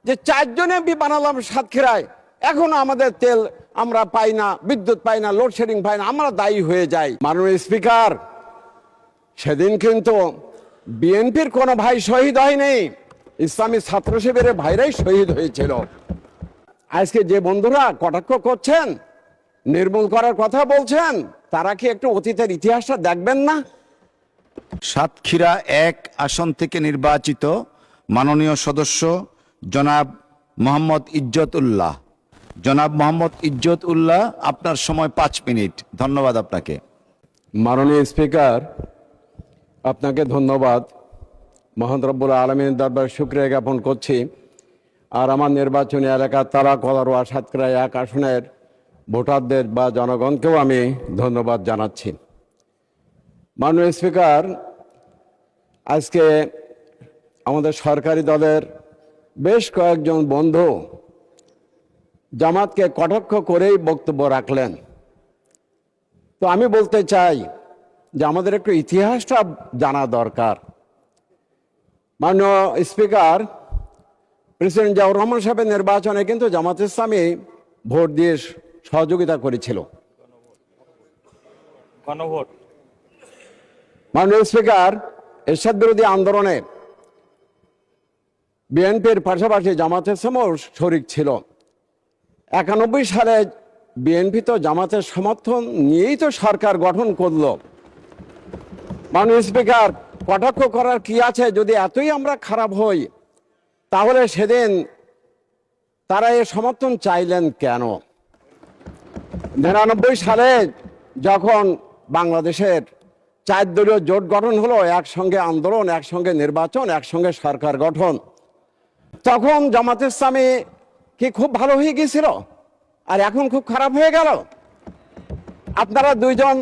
যে 4 জন এমপি বানালাম সাতক্ষীরায়, এখনো আমাদের তেল আমরা পাই না, বিদ্যুৎ পাই না, লোডশেডিং পাই না, আমরা দায়ী হয়ে যাই। মাননীয় স্পিকার, সেদিন কিন্তু বিএনপির কোনো ভাই শহীদ হয়নি, ইসলামী ছাত্র শিবিরের ভাইরাই শহীদ হয়েছিল। আজকে যে বন্ধুরা কটাক্ষ করছেন, নির্মূল করার কথা বলছেন, তারা কি একটু অতীতের ইতিহাসটা দেখবেন না? সাতক্ষীরা 1 আসন থেকে নির্বাচিত মাননীয় সদস্য জনাব মোহাম্মদ ইজ্জত উল্লাহ। জনাব মোহাম্মদ ইজ্জত উল্লাহ, আপনার সময় 5 মিনিট। ধন্যবাদ আপনাকে। মাননীয় স্পিকার, আপনাকে ধন্যবাদ। মহান রব্বুল আলামিনের দরবারে শুকরিয়া জ্ঞাপন করছি। আর আমার নির্বাচনী এলাকা তারা কলারোয়া সাতক্ষীরা 1 আসনের ভোটারদের বা জনগণকেও আমি ধন্যবাদ জানাচ্ছি। মাননীয় স্পিকার, আজকে আমাদের সরকারি দলের বেশ কয়েকজন বন্ধু জামাতকে কটাক্ষ করেই বক্তব্য রাখলেন। তো আমি বলতে চাই যে আমাদের একটু ইতিহাসটা জানা দরকার। মাননীয় স্পিকার, প্রেসিডেন্ট জিয়াউর রহমান সাহেবের নির্বাচনে কিন্তু জামাত ইসলামী ভোট দিয়ে সহযোগিতা করেছিল। গণভোট। মাননীয় স্পিকার, এরশাদ বিরোধী আন্দোলনে বিএনপির পাশাপাশি জামাত ইসলামও শরিক ছিল। 91 সালে বিএনপি তো জামাতের সমর্থন নিয়েই তো সরকার গঠন করলো। মাননীয় স্পিকার, কটাক্ষ করার কি আছে? যদি এতই আমরা খারাপ হই, তাহলে সেদিন তারা এ সমর্থন চাইলেন কেন? 99 সালে যখন বাংলাদেশের 4 দলীয় জোট গঠন হলো, একসঙ্গে আন্দোলন, একসঙ্গে নির্বাচন, একসঙ্গে সরকার গঠন, তখন জামাত ইসলামী কি খুব ভালো হয়ে গিয়েছিল আর এখন খুব খারাপ হয়ে গেল? আপনারা দুইজন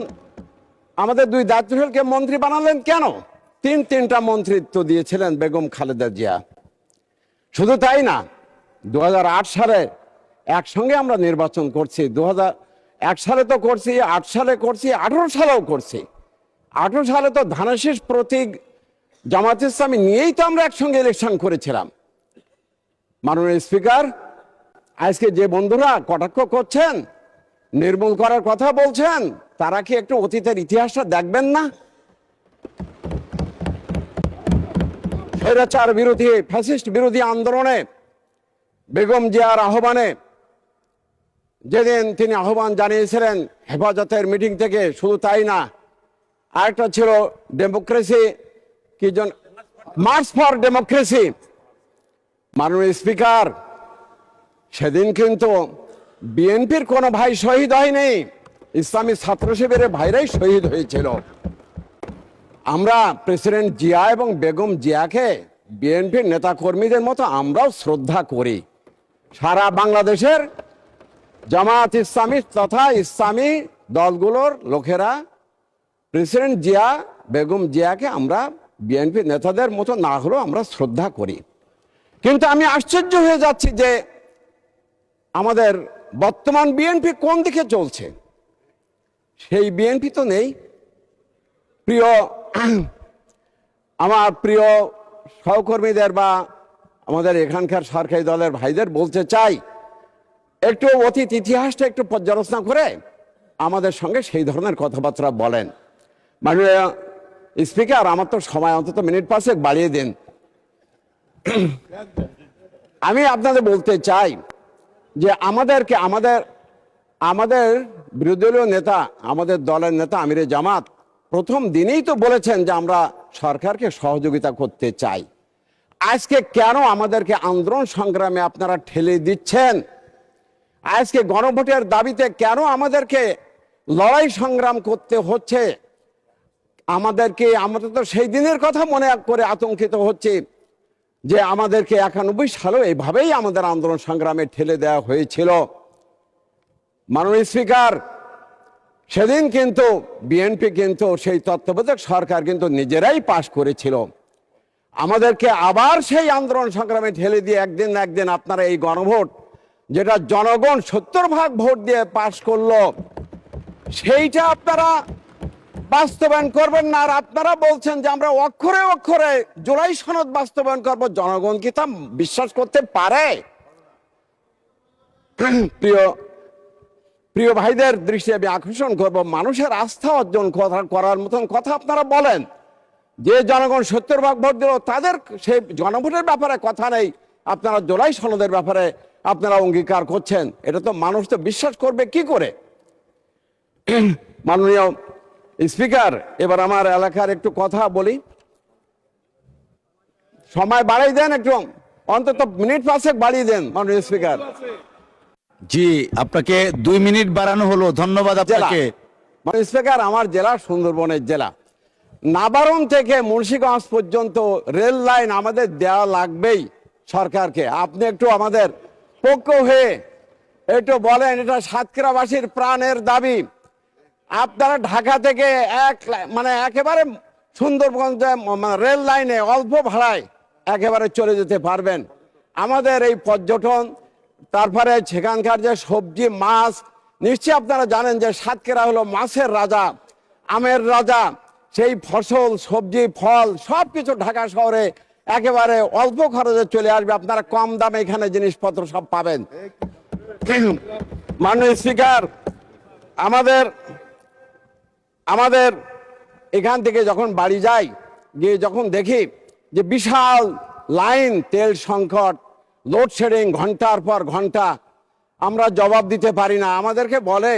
আমাদের 2 দায়িত্বশীলকে মন্ত্রী বানালেন কেন? 3টা মন্ত্রিত্ব দিয়েছিলেন বেগম খালেদা জিয়া। শুধু তাই না, 2008 সালে একসঙ্গে আমরা নির্বাচন করছি। 2001 সালে তো করছি, 8 সালে করছি, 18 সালেও করছি। 18 সালে তো ধানের প্রতীক জামাত ইসলামী নিয়েই তো আমরা একসঙ্গে ইলেকশন করেছিলাম। মাননীয় স্পিকার, আজকে যে বন্ধুরা কটাক্ষ করছেন, নির্মূল করার কথা বলছেন, তারা কি একটু অতীতের ইতিহাসটা দেখবেন না? স্বৈরাচার বিরোধী, ফ্যাসিস্ট বিরোধী আন্দোলনে বেগম জিয়ার আহ্বানে যেদিন তিনি আহ্বান জানিয়েছিলেন হেফাজতের মিটিং থেকে, শুধু তাই না, আরেকটা ছিল ডেমোক্রেসি, কি জন, মার্চ ফর ডেমোক্রেসি। মাননীয় স্পিকার, সেদিন কিন্তু বিএনপির কোনো ভাই শহীদ হয়নি, ইসলামী ছাত্র শিবিরের ভাইরাই শহীদ হয়েছিল। আমরা প্রেসিডেন্ট জিয়া এবং বেগম জিয়াকে বিএনপির নেতা কর্মীদের মতো আমরাও শ্রদ্ধা করি। সারা বাংলাদেশের জামাত ইসলামী তথা ইসলামী দলগুলোর লোকেরা প্রেসিডেন্ট জিয়া বেগম জিয়াকে আমরা বিএনপি নেতাদের মতো না হলেও আমরা শ্রদ্ধা করি। কিন্তু আমি আশ্চর্য হয়ে যাচ্ছি যে আমাদের বর্তমান বিএনপি কোন দিকে চলছে। সেই বিএনপি তো নেই। আমার প্রিয় সহকর্মীদের বা আমাদের এখানকার সরকারি দলের ভাইদের বলতে চাই, একটু অতীত ইতিহাসটা একটু পর্যালোচনা করে আমাদের সঙ্গে সেই ধরনের কথাবার্তা বলেন। মাননীয় স্পিকার, আমার তো সময় অন্তত মিনিট 5 বাড়িয়ে দিন। আমি আপনাদের বলতে চাই যে আমাদের বিরোধী দলীয় নেতা, আমাদের দলের নেতা আমিরে জামাত প্রথম দিনেই তো বলেছেন যে আমরা সরকারকে সহযোগিতা করতে চাই। আজকে কেন আমাদেরকে আন্দোলন সংগ্রামে আপনারা ঠেলে দিচ্ছেন? আজকে গণভোটের দাবিতে কেন আমাদেরকে লড়াই সংগ্রাম করতে হচ্ছে? আমাদের তো সেই দিনের কথা মনে করে আতঙ্কিত হচ্ছে যে আমাদেরকে 91 সালেও এইভাবেই আমাদের আন্দোলন সংগ্রামে ঠেলে দেওয়া হয়েছিল। মাননীয় স্পিকার, সেদিন কিন্তু বিএনপি কিন্তু সেই তত্ত্বাবধায়ক সরকার কিন্তু নিজেরাই পাশ করেছিল। আমাদেরকে আবার সেই আন্দোলন সংগ্রামে ঠেলে দিয়ে একদিন না একদিন আপনারা এই গণভোট, যেটা জনগণ 70% ভোট দিয়ে পাশ করলো, সেইটা আপনারা বাস্তবায়ন করবেন না, আর আপনারা বলছেন যে আমরা অক্ষরে অক্ষরে জুলাই সনদ বাস্তবায়ন করব। জনগণ কি তা বিশ্বাস করতে পারে? প্রিয় প্রিয় ভাইদের দৃষ্টি আমি আকর্ষণ করব, মানুষের আস্থা অর্জন করার মতন কথা আপনারা বলেন। যে জনগণ 70 ভাগ ভোট দিল তাদের সেই জনভোটের ব্যাপারে কথা নেই, আপনারা জুলাই সনদের ব্যাপারে আপনারা অঙ্গীকার করছেন। এটা তো মানুষ তো বিশ্বাস করবে কি করে? মাননীয় স্পিকার, এবার আমার এলাকার একটু কথা বলি। সময় বাড়িয়ে দেন, একটু অন্তত মিনিট 5 বাড়িয়ে দেন মাননীয় স্পিকার। জি, আপনাকে 2 মিনিট বাড়ানো হলো, ধন্যবাদ আপনাকে। মাননীয় স্পিকার, আমার জেলা সুন্দরবনের জেলা। নাবারণ থেকে মুন্সিগঞ্জ পর্যন্ত রেল লাইন আমাদের দেওয়া লাগবেই সরকারকে। আপনি একটু আমাদের পক্ষ হয়ে একটু বলেন, এটা সাতক্ষীরাবাসীর প্রাণের দাবি। আপনারা ঢাকা থেকে একেবারে সুন্দরবনে রেল লাইনে অল্প ভাড়ায় একেবারে চলে যেতে পারবেন। আমাদের এই পর্যটন, তারপরে সেখানকার যে সবজি মাছ, নিশ্চয়ই আপনারা জানেন যে সাতক্ষীরা হলো মাছের রাজা, আমের রাজা। সেই ফসল, সবজি, ফল সব কিছু ঢাকা শহরে একেবারে অল্প খরচে চলে আসবে। আপনারা কম দামে এখানে জিনিসপত্র সব পাবেন। মাননীয় স্পিকার, আমাদের এখান থেকে যখন বাড়ি যাই, গিয়ে যখন দেখি যে বিশাল লাইন, তেল সংকট, লোডশেডিং ঘন্টার পর ঘন্টা, আমরা জবাব দিতে পারি না। আমাদেরকে বলে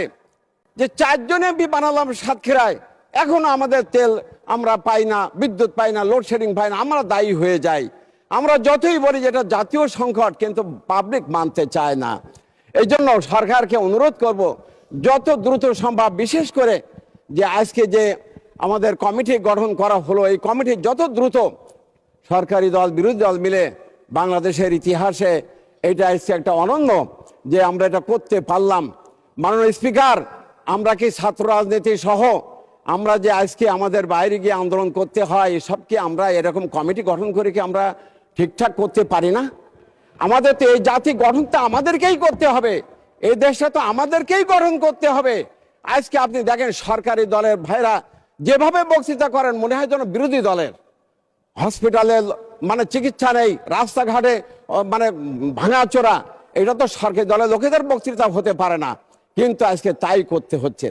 যে 4 জনে বানালাম সাতক্ষীরায়, এখনো আমাদের তেল আমরা পাই না, বিদ্যুৎ পাই না, লোডশেডিং পাই না, আমরা দায়ী হয়ে যাই। আমরা যতই বলি যে এটা জাতীয় সংকট, কিন্তু পাবলিক মানতে চায় না। এই জন্য সরকারকে অনুরোধ করব, যত দ্রুত সম্ভব, বিশেষ করে যে আজকে যে আমাদের কমিটি গঠন করা হলো, এই কমিটি যত দ্রুত, সরকারি দল বিরোধী দল মিলে, বাংলাদেশের ইতিহাসে এটা আজকে একটা অনন্য যে আমরা এটা করতে পারলাম। মাননীয় স্পিকার, আমরা কি ছাত্র রাজনীতি সহ আমরা যে আজকে আমাদের বাইরে গিয়ে আন্দোলন করতে হয়, এসব কি আমরা এরকম কমিটি গঠন করে কি আমরা ঠিকঠাক করতে পারি না? আমাদের তো এই জাতি গঠন তো আমাদেরকেই করতে হবে, এই দেশটা তো আমাদেরকেই গঠন করতে হবে। আজকে আপনি দেখেন সরকারি দলের ভাইরা যেভাবে বক্তৃতা করেন, মনে হয় যেন বিরোধী দলের। হসপিটালে চিকিৎসা নেই, রাস্তাঘাটে ভাঙাচোরা, এটা তো সরকারি দলের লোকেদের বক্তৃতা হতে পারে না, কিন্তু আজকে তাই করতে হচ্ছে।